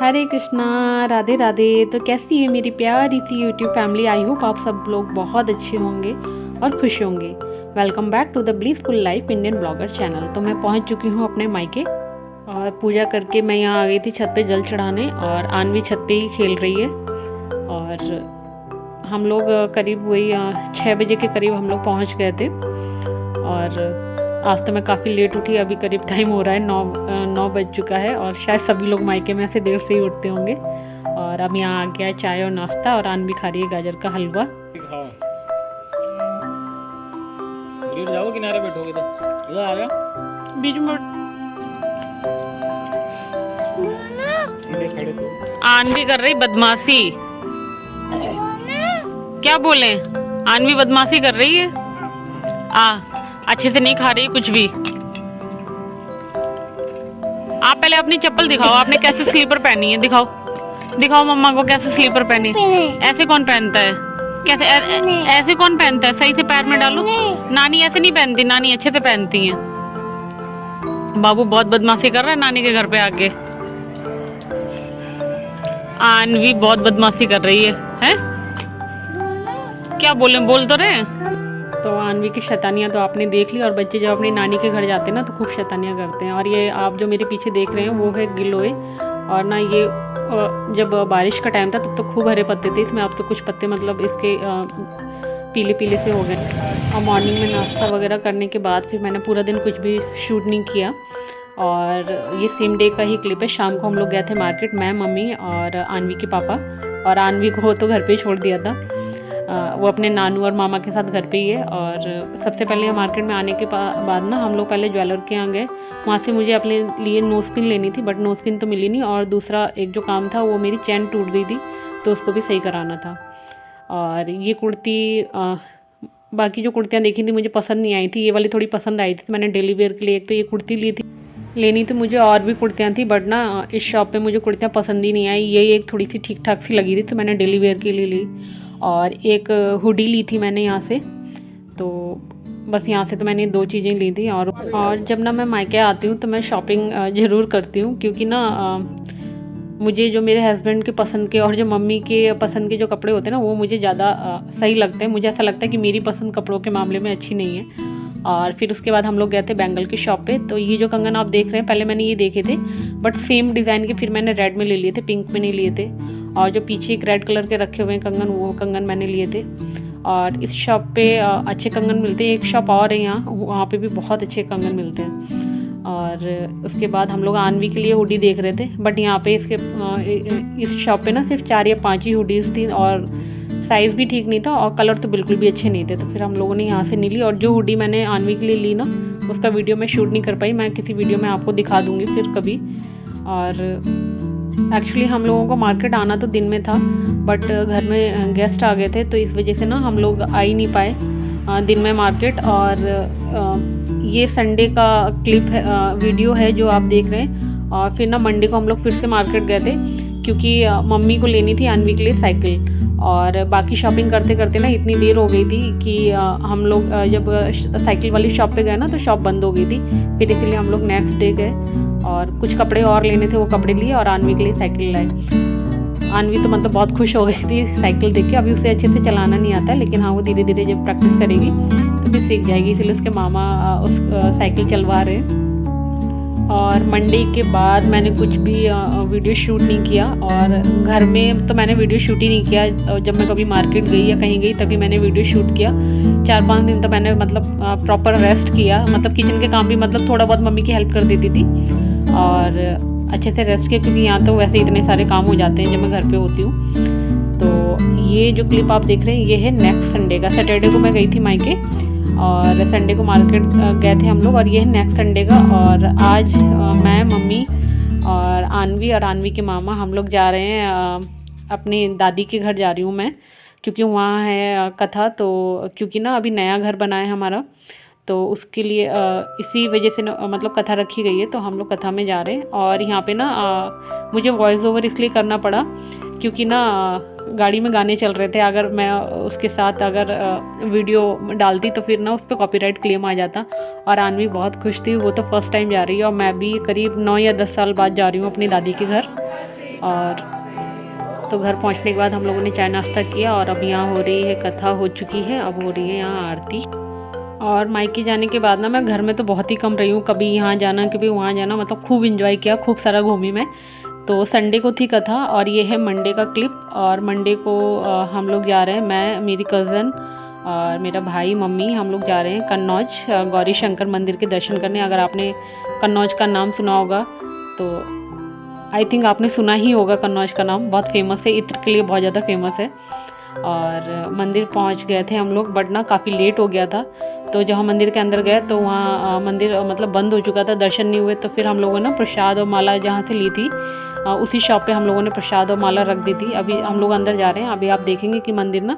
हरे कृष्णा, राधे राधे। तो कैसी है मेरी प्यारी सी यूट्यूब फैमिली। आई होप आप सब लोग बहुत अच्छे होंगे और खुश होंगे। Welcome back to the blissful life Indian blogger channel. तो मैं पहुंच चुकी हूं अपने मायके और पूजा करके मैं यहाँ आ गई थी छत पे जल चढ़ाने, और आनवी छत पे ही खेल रही है। और हम लोग करीब वही 6 बजे के करीब हम लोग पहुँच गए थे। और आज तो मैं काफ़ी लेट उठी, अभी करीब टाइम हो रहा है 9 बज चुका है, और शायद सभी लोग मायके में ऐसे देर से ही उठते होंगे। और अब यहाँ आ गया है चाय और नाश्ता, और आन भी खा रही है गाजर का हलवा। जाओ किनारे बैठोगे तो आ गया बीच में सीधे खड़े तो आन भी कर रही बदमाशी। क्या बोले, आन भी बदमाशी कर रही है। अच्छे से नहीं खा रही कुछ भी। आप पहले अपनी चप्पल दिखाओ, आपने कैसे स्लीपर पहनी है, दिखाओ दिखाओ मम्मा को कैसे स्लीपर पहनी। ऐसे कौन पहनता है, कैसे ऐसे कौन पहनता है, सही से पैर में डालो। नानी ऐसे नहीं पहनती, नानी अच्छे से पहनती है। बाबू बहुत बदमाशी कर रहा है नानी के घर पे आके। आनवी बहुत बदमाशी कर रही है? क्या बोले, बोल तो रहे। तो आनवी की शैतानियाँ तो आपने देख ली। और बच्चे जब अपनी नानी के घर जाते हैं ना तो खूब शैतानियाँ करते हैं। और ये आप जो मेरे पीछे देख रहे हैं वो है गिलोय। और ना ये जब बारिश का टाइम था तब तो खूब हरे पत्ते थे इसमें, अब तो कुछ पत्ते मतलब इसके पीले पीले से हो गए। और मॉर्निंग में नाश्ता वगैरह करने के बाद फिर मैंने पूरा दिन कुछ भी शूट नहीं किया। और ये सेम डे का ही क्लिप है। शाम को हम लोग गए थे मार्केट, मैं, मम्मी और आनवी के पापा। और आनवी को तो घर पे ही छोड़ दिया था, वो अपने नानू और मामा के साथ घर पे ही है। और सबसे पहले मार्केट में आने के बाद ना हम लोग पहले ज्वेलर के यहाँ गए। वहाँ से मुझे अपने लिए नोज पिन लेनी थी, बट नोज पिन तो मिली नहीं। और दूसरा एक जो काम था वो मेरी चैन टूट गई थी तो उसको भी सही कराना था। और ये कुर्ती, बाकी जो कुर्तियाँ देखी थी मुझे पसंद नहीं आई थी, ये वाली थोड़ी पसंद आई थी तो मैंने डेली वेयर के लिए एक तो ये कुर्ती ली थी। लेनी तो मुझे और भी कुर्तियाँ थी, बट ना इस शॉप पे मुझे कुर्तियाँ पसंद ही नहीं आई। ये एक थोड़ी सी ठीक ठाक सी लगी थी तो मैंने डेली वेयर के लिए ली। और एक हुडी ली थी मैंने यहाँ से। तो बस यहाँ से तो मैंने 2 चीज़ें ली थी। और जब ना मैं मायके आती हूँ तो मैं शॉपिंग ज़रूर करती हूँ, क्योंकि ना मुझे जो मेरे हस्बैंड के पसंद के और जो मम्मी के पसंद के जो कपड़े होते हैं ना वो मुझे ज़्यादा सही लगते हैं। मुझे ऐसा लगता है कि मेरी पसंद कपड़ों के मामले में अच्छी नहीं है। और फिर उसके बाद हम लोग गए थे बैंगल की शॉप पे। तो ये जो कंगन आप देख रहे हैं, पहले मैंने ये देखे थे बट सेम डिज़ाइन के फिर मैंने रेड में ले लिए थे, पिंक में नहीं लिए थे। और जो पीछे एक रेड कलर के रखे हुए हैं कंगन, वो कंगन मैंने लिए थे। और इस शॉप पे अच्छे कंगन मिलते हैं। एक शॉप और है यहाँ, वहाँ पे भी बहुत अच्छे कंगन मिलते हैं। और उसके बाद हम लोग आनवी के लिए हुडी देख रहे थे, बट यहाँ पे इस शॉप पे ना सिर्फ 4 या 5 ही हुडीज़ थी, और साइज़ भी ठीक नहीं था और कलर तो बिल्कुल भी अच्छे नहीं थे। तो फिर हम लोगों ने यहाँ से नहीं ली। और जो हुडी मैंने आनवी के लिए ली ना उसका वीडियो मैं शूट नहीं कर पाई, मैं किसी वीडियो में आपको दिखा दूँगी फिर कभी। और एक्चुअली हम लोगों को मार्केट आना तो दिन में था, बट घर में गेस्ट आ गए थे तो इस वजह से ना हम लोग आ ही नहीं पाए दिन में मार्केट। और ये संडे का क्लिप है, वीडियो है जो आप देख रहे हैं। और फिर ना मंडे को हम लोग फिर से मार्केट गए थे, क्योंकि मम्मी को लेनी थी आनवी के लिए साइकिल। और बाकी शॉपिंग करते करते ना इतनी देर हो गई थी कि हम लोग जब साइकिल वाली शॉप पे गए ना तो शॉप बंद हो गई थी। फिर इसलिए हम लोग नेक्स्ट डे गए और कुछ कपड़े और लेने थे, वो कपड़े लिए और आनवी के लिए साइकिल लाए। आनवी तो मतलब बहुत खुश हो गई थी साइकिल देख के। अभी उसे अच्छे से चलाना नहीं आता, लेकिन हाँ वो धीरे धीरे जब प्रैक्टिस करेगी तो फिर सीख जाएगी, इसलिए उसके मामा उस साइकिल चलवा रहे हैं। और मंडे के बाद मैंने कुछ भी वीडियो शूट नहीं किया। और घर में तो मैंने वीडियो शूट ही नहीं किया। जब मैं कभी मार्केट गई या कहीं गई तभी मैंने वीडियो शूट किया। 4-5 दिन तो मैंने मतलब प्रॉपर रेस्ट किया, मतलब किचन के काम भी मतलब थोड़ा बहुत मम्मी की हेल्प कर देती थी और अच्छे से रेस्ट किया, क्योंकि यहाँ तो वैसे इतने सारे काम हो जाते हैं जब मैं घर पे होती हूँ। तो ये जो क्लिप आप देख रहे हैं ये है नेक्स्ट संडे का। सैटरडे को मैं गई थी मायके और संडे को मार्केट गए थे हम लोग, और ये है नेक्स्ट संडे का। और आज मैं, मम्मी और आनवी के मामा हम लोग जा रहे हैं अपनी दादी के घर जा रही हूँ मैं, क्योंकि वहाँ है कथा। तो क्योंकि ना अभी नया घर बना है हमारा, तो उसके लिए इसी वजह से मतलब कथा रखी गई है, तो हम लोग कथा में जा रहे हैं। और यहाँ पे ना मुझे वॉइस ओवर इसलिए करना पड़ा क्योंकि ना गाड़ी में गाने चल रहे थे। अगर मैं उसके साथ अगर वीडियो डालती तो फिर ना उस पर कॉपीराइट क्लेम आ जाता। और आनवी बहुत खुश थी, वो तो फर्स्ट टाइम जा रही है और मैं भी करीब 9 या 10 साल बाद जा रही हूँ अपनी दादी के घर। और तो घर पहुंचने के बाद हम लोगों ने चाय नाश्ता किया और अब यहाँ हो रही है कथा, हो चुकी है, अब हो रही है यहाँ आरती। और मायके जाने के बाद ना मैं घर में तो बहुत ही कम रही हूँ, कभी यहाँ जाना कभी वहाँ जाना, मतलब खूब इंजॉय किया, खूब सारा घूमी मैं। तो संडे को थी कथा और ये है मंडे का क्लिप। और मंडे को हम लोग जा रहे हैं, मैं, मेरी कज़न और मेरा भाई, मम्मी, हम लोग जा रहे हैं कन्नौज गौरी शंकर मंदिर के दर्शन करने। अगर आपने कन्नौज का नाम सुना होगा तो आई थिंक आपने सुना ही होगा, कन्नौज का नाम बहुत फेमस है, इत्र के लिए बहुत ज़्यादा फेमस है। और मंदिर पहुंच गए थे हम लोग, बट ना काफ़ी लेट हो गया था। तो जब हम मंदिर के अंदर गए तो वहाँ मंदिर मतलब बंद हो चुका था, दर्शन नहीं हुए। तो फिर हम लोगों ने प्रसाद और माला जहाँ से ली थी उसी शॉप पे हम लोगों ने प्रसाद और माला रख दी थी। अभी हम लोग अंदर जा रहे हैं, अभी आप देखेंगे कि मंदिर ना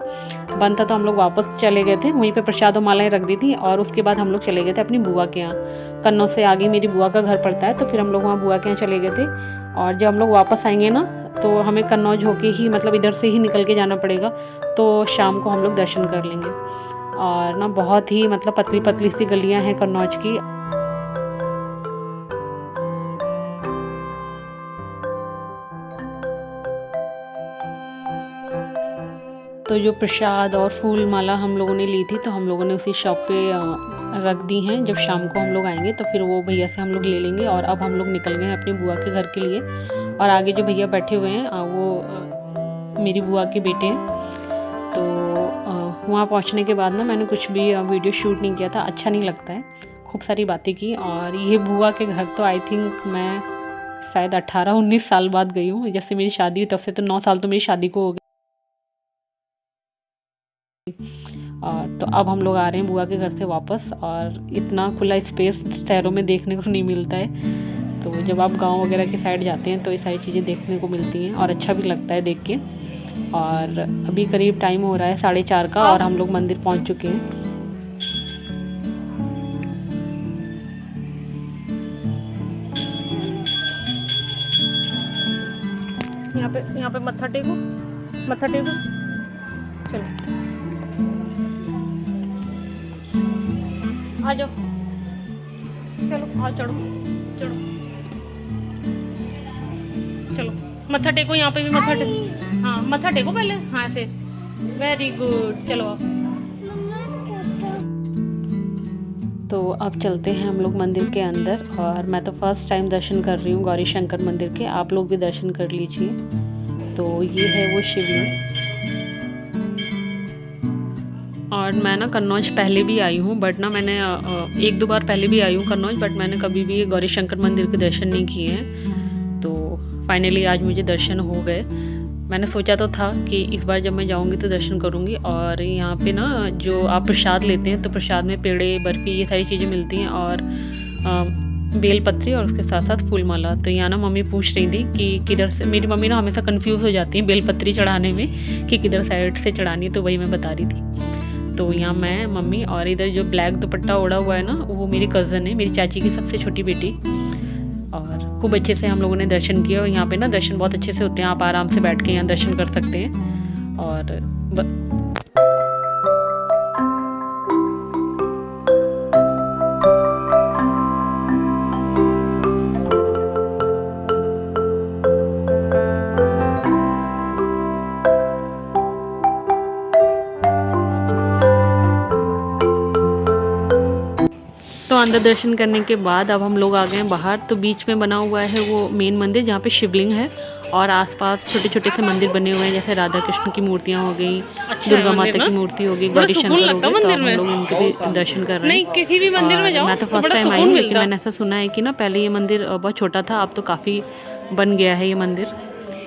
बंद था, तो हम लोग वापस चले गए थे, वहीं पे प्रसाद और मालाएँ रख दी थी। और उसके बाद हम लोग चले गए थे अपनी बुआ के यहाँ। कन्नौज से आगे मेरी बुआ का घर पड़ता है, तो फिर हम लोग वहाँ बुआ के यहाँ चले गए थे। और जब हम लोग वापस आएंगे ना तो हमें कन्नौज होके ही, मतलब इधर से ही निकल के जाना पड़ेगा, तो शाम को हम लोग दर्शन कर लेंगे। और ना बहुत ही मतलब पतली पतली सी गलियां हैं कन्नौज की। तो जो प्रसाद और फूल माला हम लोगों ने ली थी तो हम लोगों ने उसी शॉप पे रख दी हैं। जब शाम को हम लोग आएंगे तो फिर वो भैया से हम लोग ले लेंगे। और अब हम लोग निकल गए हैं अपनी बुआ के घर के लिए। और आगे जो भैया बैठे हुए हैं वो मेरी बुआ के बेटे हैं। तो वहाँ पहुँचने के बाद ना मैंने कुछ भी वीडियो शूट नहीं किया था, अच्छा नहीं लगता है, खूब सारी बातें की। और ये बुआ के घर तो आई थिंक मैं शायद 18-19 साल बाद गई हूँ, जब से मेरी शादी हुई तब से, तो 9 साल तो मेरी शादी को हो गई। और तो अब हम लोग आ रहे हैं बुआ के घर से वापस। और इतना खुला स्पेस शहरों में देखने को नहीं मिलता है, तो जब आप गांव वगैरह के साइड जाते हैं तो ये सारी चीज़ें देखने को मिलती हैं और अच्छा भी लगता है देख के। और अभी करीब टाइम हो रहा है 4:30 का और हम लोग मंदिर पहुंच चुके हैं। यहाँ पे मत्था टेको, मत्था टेको, चलो आ जाओ, चलो आ चढ़ो, चढ़ो, चलो मत्था टेको, यहाँ पे भी मत्था टेको, हाँ मत्था टेको पहले, हाँ ऐसे, वेरी गुड, चलो आप। तो अब चलते हैं हम लोग मंदिर के अंदर। और मैं तो फर्स्ट टाइम दर्शन कर रही हूँ गौरी शंकर मंदिर के, आप लोग भी दर्शन कर लीजिए। तो ये है वो शिवलिंग। और मैं ना कन्नौज पहले भी आई हूँ, बट ना मैंने 1-2 बार पहले भी आई हूँ कन्नौज, बट मैंने कभी भी गौरी शंकर मंदिर के दर्शन नहीं किए हैं। तो फाइनली आज मुझे दर्शन हो गए। मैंने सोचा तो था कि इस बार जब मैं जाऊँगी तो दर्शन करूँगी। और यहाँ पे ना जो आप प्रसाद लेते हैं तो प्रसाद में पेड़े, बर्फ़ी, ये सारी चीज़ें मिलती हैं और बेल पत्री और उसके साथ साथ फूल माला। तो यहाँ ना मम्मी पूछ रही थी कि किधर से, मेरी मम्मी ना हमेशा कंफ्यूज हो जाती है बेल पत्री चढ़ाने में कि किधर साइड से चढ़ानी है, तो वही मैं बता रही थी। तो यहाँ मैं, मम्मी और इधर जो ब्लैक दुपट्टा ओढ़ा हुआ है ना वो मेरी कज़न है, मेरी चाची की सबसे छोटी बेटी। और खूब अच्छे से हम लोगों ने दर्शन किया। और यहाँ पे ना दर्शन बहुत अच्छे से होते हैं, आप आराम से बैठ के यहाँ दर्शन कर सकते हैं। और तो अंदर दर्शन करने के बाद अब हम लोग आ गए हैं बाहर। तो बीच में बना हुआ है वो मेन मंदिर जहाँ पे शिवलिंग है और आसपास छोटे छोटे से मंदिर बने हुए हैं, जैसे राधा कृष्ण की मूर्तियाँ हो गई, दुर्गा माता की मूर्ति होगी, गौरी शंकर हो गए। तो हम लोग इनके भी दर्शन कर रहे हैं। किसी भी मंदिर में जाओ, मैं तो फर्स्ट टाइम आई हूँ, लेकिन मैंने ऐसा सुना है कि ना पहले ये मंदिर बहुत छोटा था, अब तो काफ़ी बन गया है ये मंदिर।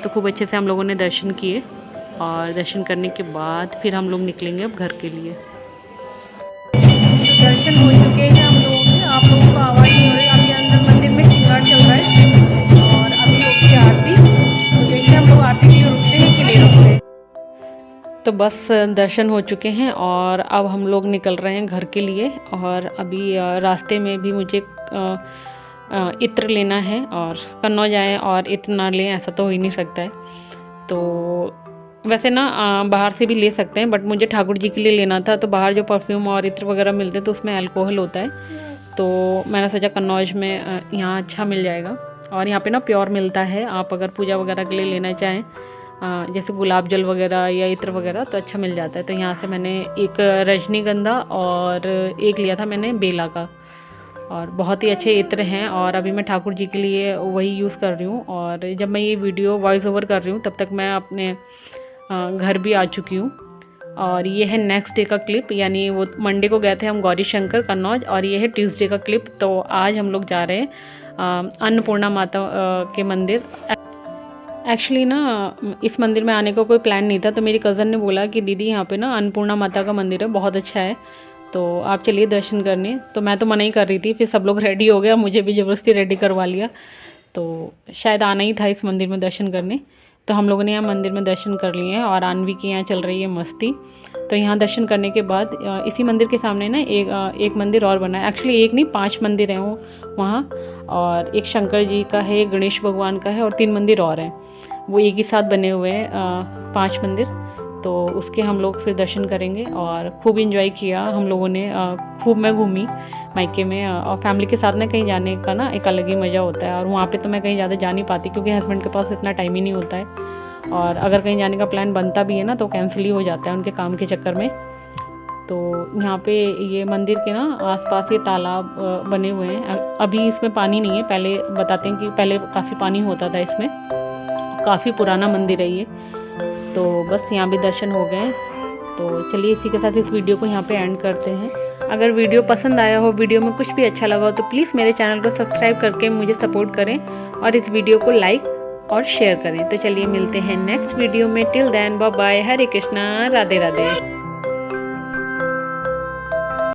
तो खूब अच्छे से हम लोगों ने दर्शन किए। और दर्शन करने के बाद फिर हम लोग निकलेंगे अब घर के लिए। दर्शन हो चुके हैं हम लोगों के, आप लोगों को आवाज़ नहीं हो रही। अभी अंदर मंदिर में श्रृंगार चल रहा है और अभी होगी आरती। तो देखते हैं हम लोग आरती के लिए रुकते हैं कि नहीं रुकते। तो बस दर्शन हो चुके हैं और अब हम लोग निकल रहे हैं घर के लिए। और अभी रास्ते में भी मुझे इत्र लेना है, और कन्नौज जाएँ और इत्र ना लें ऐसा तो हो ही नहीं सकता है। तो वैसे ना बाहर से भी ले सकते हैं, बट मुझे ठाकुर जी के लिए लेना था। तो बाहर जो परफ्यूम और इत्र वगैरह मिलते हैं तो उसमें अल्कोहल होता है, तो मैंने सोचा कन्नौज में यहाँ अच्छा मिल जाएगा। और यहाँ पे ना प्योर मिलता है, आप अगर पूजा वगैरह के लिए लेना चाहें जैसे गुलाब जल वगैरह या इत्र वगैरह तो अच्छा मिल जाता है। तो यहाँ से मैंने एक रजनीगंधा और एक लिया था मैंने बेला का, और बहुत ही अच्छे इत्र हैं। और अभी मैं ठाकुर जी के लिए वही यूज़ कर रही हूँ। और जब मैं ये वीडियो वॉइस ओवर कर रही हूँ तब तक मैं अपने घर भी आ चुकी हूँ। और ये है नेक्स्ट डे का क्लिप, यानी वो मंडे को गए थे हम गौरी शंकर कन्नौज, और ये है ट्यूसडे का क्लिप। तो आज हम लोग जा रहे हैं अन्नपूर्णा माता के मंदिर। एक्चुअली ना इस मंदिर में आने का कोई प्लान नहीं था, तो मेरी कज़न ने बोला कि दीदी यहाँ पे ना अन्नपूर्णा माता का मंदिर है, बहुत अच्छा है, तो आप चलिए दर्शन करने। तो मैं तो मना ही कर रही थी, फिर सब लोग रेडी हो गया, मुझे भी ज़बरदस्ती रेडी करवा लिया। तो शायद आना ही था इस मंदिर में दर्शन करने। तो हम लोगों ने यहाँ मंदिर में दर्शन कर लिए हैं और आन्वी की यहाँ चल रही है मस्ती। तो यहाँ दर्शन करने के बाद इसी मंदिर के सामने ना एक मंदिर और बना है। एक्चुअली एक नहीं 5 मंदिर हैं वहाँ, और एक शंकर जी का है, एक गणेश भगवान का है, और 3 मंदिर और हैं, वो एक ही साथ बने हुए हैं 5 मंदिर। तो उसके हम लोग फिर दर्शन करेंगे। और खूब इंजॉय किया हम लोगों ने, खूब मैं घूमी मायके में। और फैमिली के साथ ना कहीं जाने का ना एक अलग ही मज़ा होता है। और वहाँ पे तो मैं कहीं ज़्यादा जा नहीं पाती क्योंकि हस्बैंड के पास इतना टाइम ही नहीं होता है, और अगर कहीं जाने का प्लान बनता भी है ना तो कैंसिल ही हो जाता है उनके काम के चक्कर में। तो यहाँ पे ये मंदिर के ना आसपास ये तालाब बने हुए हैं। अभी इसमें पानी नहीं है, पहले बताते हैं कि पहले काफ़ी पानी होता था इसमें, काफ़ी पुराना मंदिर है ये। तो बस यहाँ भी दर्शन हो गए। तो चलिए इसी के साथ इस वीडियो को यहाँ पे एंड करते हैं। अगर वीडियो पसंद आया हो, वीडियो में कुछ भी अच्छा लगा हो, तो प्लीज़ मेरे चैनल को सब्सक्राइब करके मुझे सपोर्ट करें और इस वीडियो को लाइक और शेयर करें। तो चलिए मिलते हैं नेक्स्ट वीडियो में। टिल देन बाय बाय, हरे कृष्णा, राधे राधे।